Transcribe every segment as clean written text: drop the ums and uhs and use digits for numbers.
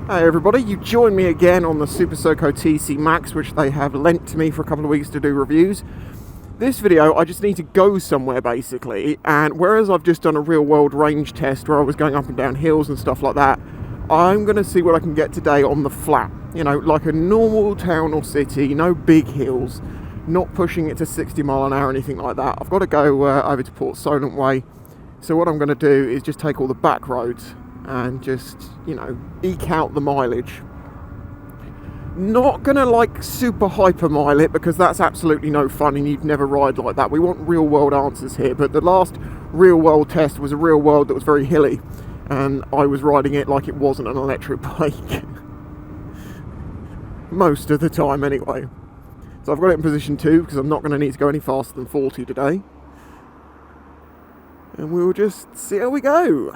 Hey everybody, you join me again on the Super SoCo TC Max, which they have lent to me for a couple of weeks to do reviews. This video, I just need to go somewhere basically, and whereas I've just done a real world range test where I was going up and down hills and stuff like that, I'm going to see what I can get today on the flat. You know, like a normal town or city, no big hills, not pushing it to 60 mile an hour or anything like that. I've got to go over to Port Solent way, so what I'm going to do is just take all the back roads and just, you know, eke out the mileage. Not gonna like super hyper mile it because that's absolutely no fun and you'd never ride like that. We want real world answers here, but the last real world test was a real world that was very hilly and I was riding it like it wasn't an electric bike. Most of the time anyway. So I've got it in position 2 because I'm not going to need to go any faster than 40 today. And we'll just see how we go.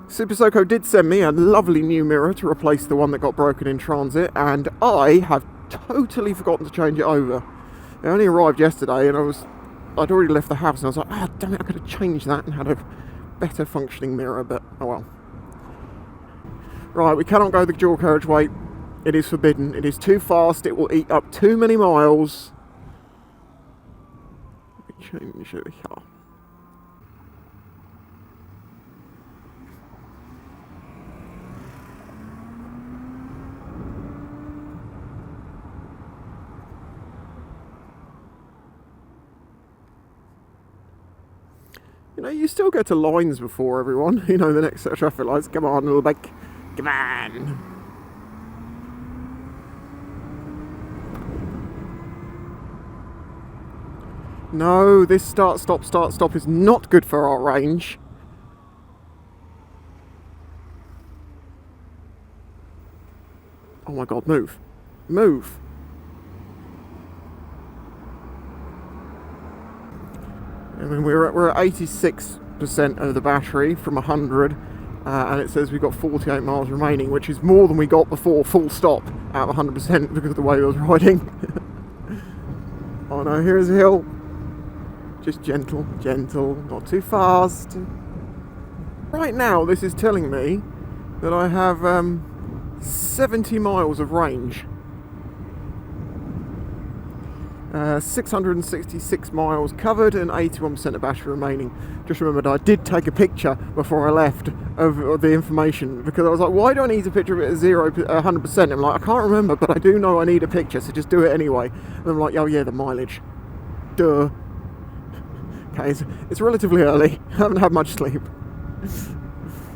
Super SoCo did send me a lovely new mirror to replace the one that got broken in transit, and I have totally forgotten to change it over. It only arrived yesterday and I'd already left the house and I was like, ah, damn it, I could have changed that and had a better functioning mirror, but oh well. Right, we cannot go the dual carriageway. It is forbidden. It is too fast. It will eat up too many miles. Let me change it here. You know, you still get to lines before everyone. You know, the next set of traffic lights. Come on, little bike. Come on. No, this start, stop is not good for our range. Oh my god, move. Move. I mean, we're at 86% of the battery from 100, and it says we've got 48 miles remaining, which is more than we got before, full stop, at 100% because of the way I was riding. Oh no, here's a hill. Just gentle, not too fast. Right now, this is telling me that I have 70 miles of range. 666 miles covered and 81% of battery remaining. Just remembered I did take a picture before I left of the information because I was like, why do I need a picture of it at 100%? I'm like, I can't remember, but I do know I need a picture, so just do it anyway. And I'm like, oh yeah, the mileage. Duh. Okay, it's relatively early. I haven't had much sleep.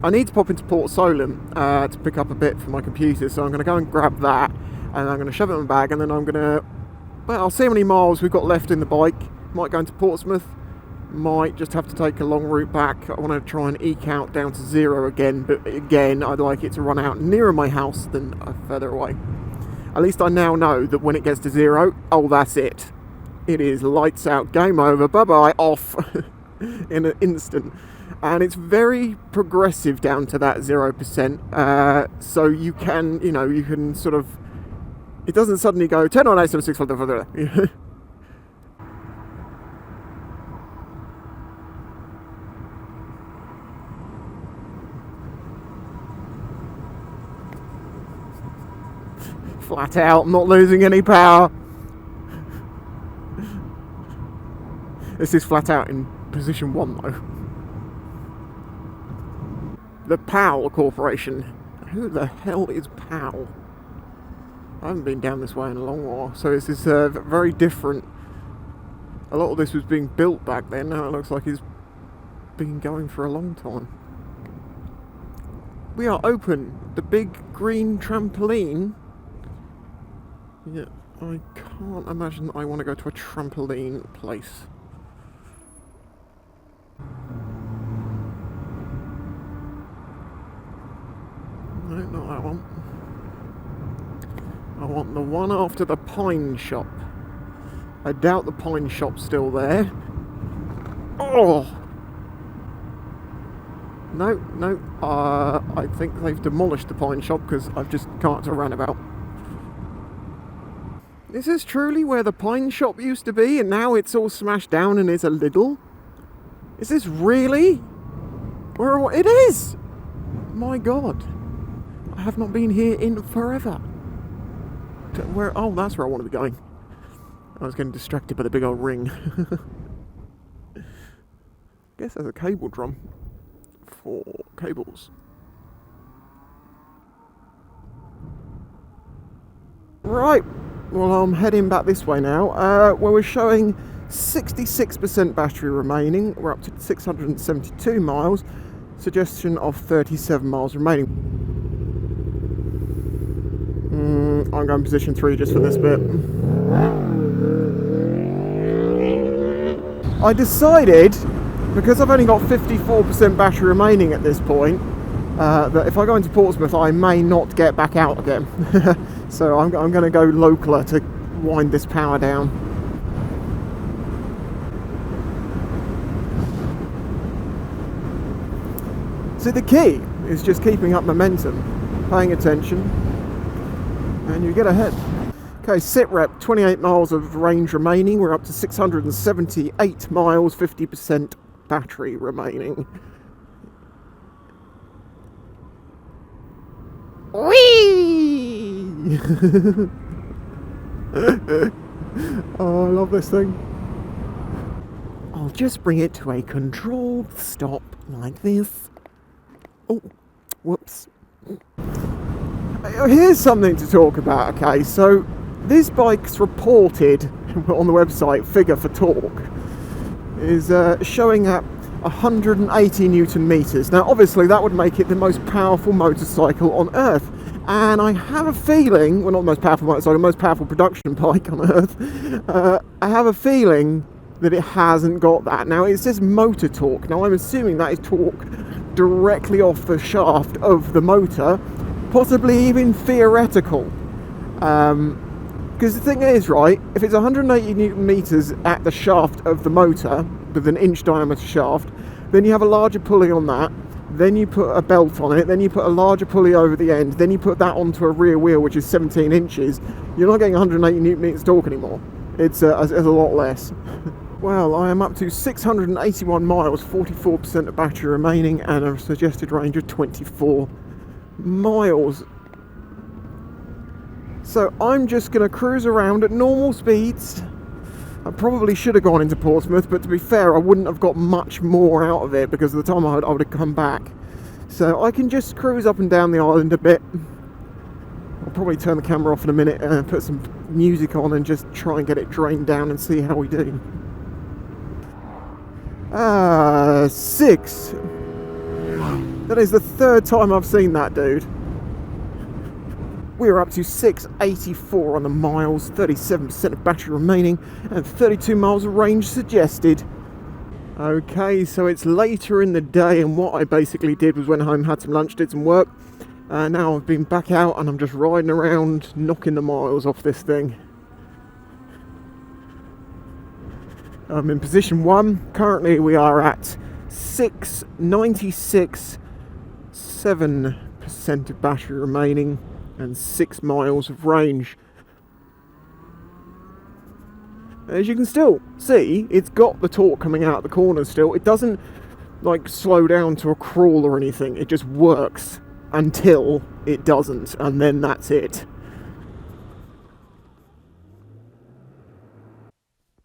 I need to pop into Port Solent to pick up a bit for my computer, so I'm going to go and grab that and I'm going to shove it in my bag, and then I'm going to, well, I'll see how many miles we've got left in the bike. Might go into Portsmouth, might just have to take a long route back. I want to try and eke out down to 0 again, but again, I'd like it to run out nearer my house than further away. At least I now know that when it gets to 0, oh, that's it. It is lights out, game over, bye-bye, off in an instant. And it's very progressive down to that 0%, so you can, you know, you can sort of, it doesn't suddenly go 10 on 8, 7, 6, 5, 5, 5. Flat out, I'm not losing any power. This is flat out in position 1 though. The PAL Corporation. Who the hell is PAL? I haven't been down this way in a long while, so this is very different. A lot of this was being built back then, now it looks like it's been going for a long time. We are open. The big green trampoline. Yeah, I can't imagine that I want to go to a trampoline place. No, not that one. I want the one after the pine shop. I doubt the pine shop's still there. Oh! No, I think they've demolished the pine shop because I've just can't a roundabout. Is this truly where the pine shop used to be and now it's all smashed down and is a Lidl? Is this really? Where it is? My god. I have not been here in forever. Where? Oh, that's where I want to be going. I was getting distracted by the big old ring. Guess there's a cable drum for cables. Right, well, I'm heading back this way now, where we're showing 66% battery remaining. We're up to 672 miles, suggestion of 37 miles remaining. I'm going position 3 just for this bit. I decided, because I've only got 54% battery remaining at this point, that if I go into Portsmouth I may not get back out again. So I'm going to go localer to wind this power down. So the key is just keeping up momentum, paying attention, and you get ahead. Okay, sit rep, 28 miles of range remaining. We're up to 678 miles, 50% battery remaining. Whee! Oh, I love this thing. I'll just bring it to a controlled stop like this. Oh, whoops. Here's something to talk about, okay? So, this bike's reported on the website figure for torque is showing at 180 Newton meters. Now, obviously, that would make it the most powerful motorcycle on Earth. And I have a feeling, well, not the most powerful motorcycle, the most powerful production bike on Earth. I have a feeling that it hasn't got that. Now, it says motor torque. Now, I'm assuming that is torque directly off the shaft of the motor, possibly even theoretical. Because the thing is, right, if it's 180 Newton meters at the shaft of the motor, with an inch diameter shaft, then you have a larger pulley on that, then you put a belt on it, then you put a larger pulley over the end, then you put that onto a rear wheel which is 17 inches, you're not getting 180 Newton meters torque anymore. It's a lot less. Well, I am up to 681 miles, 44% of battery remaining, and a suggested range of 24 miles. So I'm just going to cruise around at normal speeds. I probably should have gone into Portsmouth, but to be fair, I wouldn't have got much more out of it because of the time I would have come back. So I can just cruise up and down the island a bit. I'll probably turn the camera off in a minute and put some music on and just try and get it drained down and see how we do. 6. That is the third time I've seen that, dude. We're up to 684 on the miles, 37% of battery remaining, and 32 miles of range suggested. Okay, so it's later in the day, and what I basically did was went home, had some lunch, did some work. Now I've been back out, and I'm just riding around, knocking the miles off this thing. I'm in position 1. Currently we are at 696, 7% of battery remaining, and 6 miles of range. As you can still see, it's got the torque coming out the corners still. It doesn't like slow down to a crawl or anything. It just works until it doesn't, and then that's it.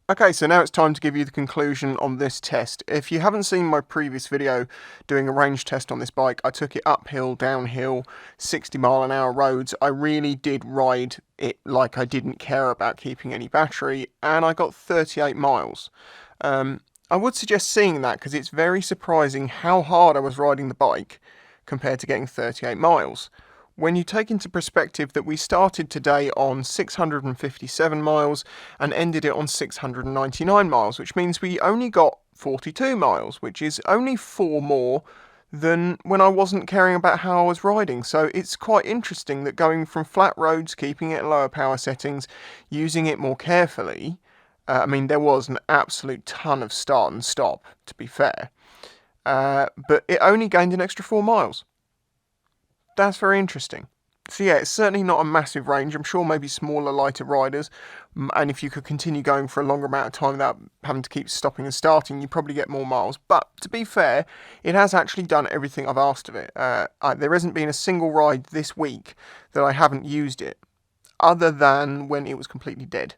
Okay, so now it's time to give you the conclusion on this test. If you haven't seen my previous video doing a range test on this bike, I took it uphill, downhill, 60-mile-an-hour roads. I really did ride it like I didn't care about keeping any battery, and I got 38 miles. I would suggest seeing that because it's very surprising how hard I was riding the bike compared to getting 38 miles. When you take into perspective that we started today on 657 miles and ended it on 699 miles, which means we only got 42 miles, which is only 4 more than when I wasn't caring about how I was riding. So it's quite interesting that going from flat roads, keeping it at lower power settings, using it more carefully, I mean, there was an absolute ton of start and stop, to be fair, but it only gained an extra 4 miles. That's very interesting. So yeah, it's certainly not a massive range. I'm sure maybe smaller, lighter riders And if you could continue going for a longer amount of time without having to keep stopping and starting, you probably get more miles. But to be fair, it has actually done everything I've asked of it. There hasn't been a single ride this week that I haven't used it, other than when it was completely dead.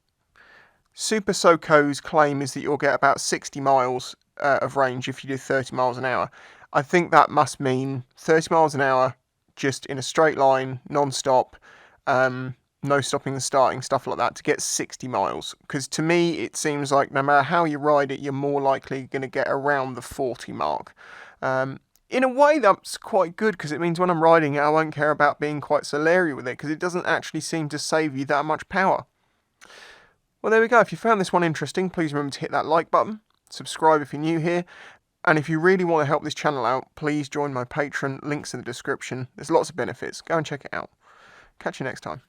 Super SoCo's claim is that you'll get about 60 miles of range if you do 30 miles an hour. I think that must mean 30 miles an hour just in a straight line, non-stop, no stopping and starting, stuff like that, to get 60 miles. Because to me, it seems like no matter how you ride it, you're more likely going to get around the 40 mark. In a way, that's quite good, because it means when I'm riding it, I won't care about being quite so leery with it, because it doesn't actually seem to save you that much power. Well, there we go. If you found this one interesting, please remember to hit that like button, subscribe if you're new here, and if you really want to help this channel out, please join my Patreon, links in the description. There's lots of benefits. Go and check it out. Catch you next time.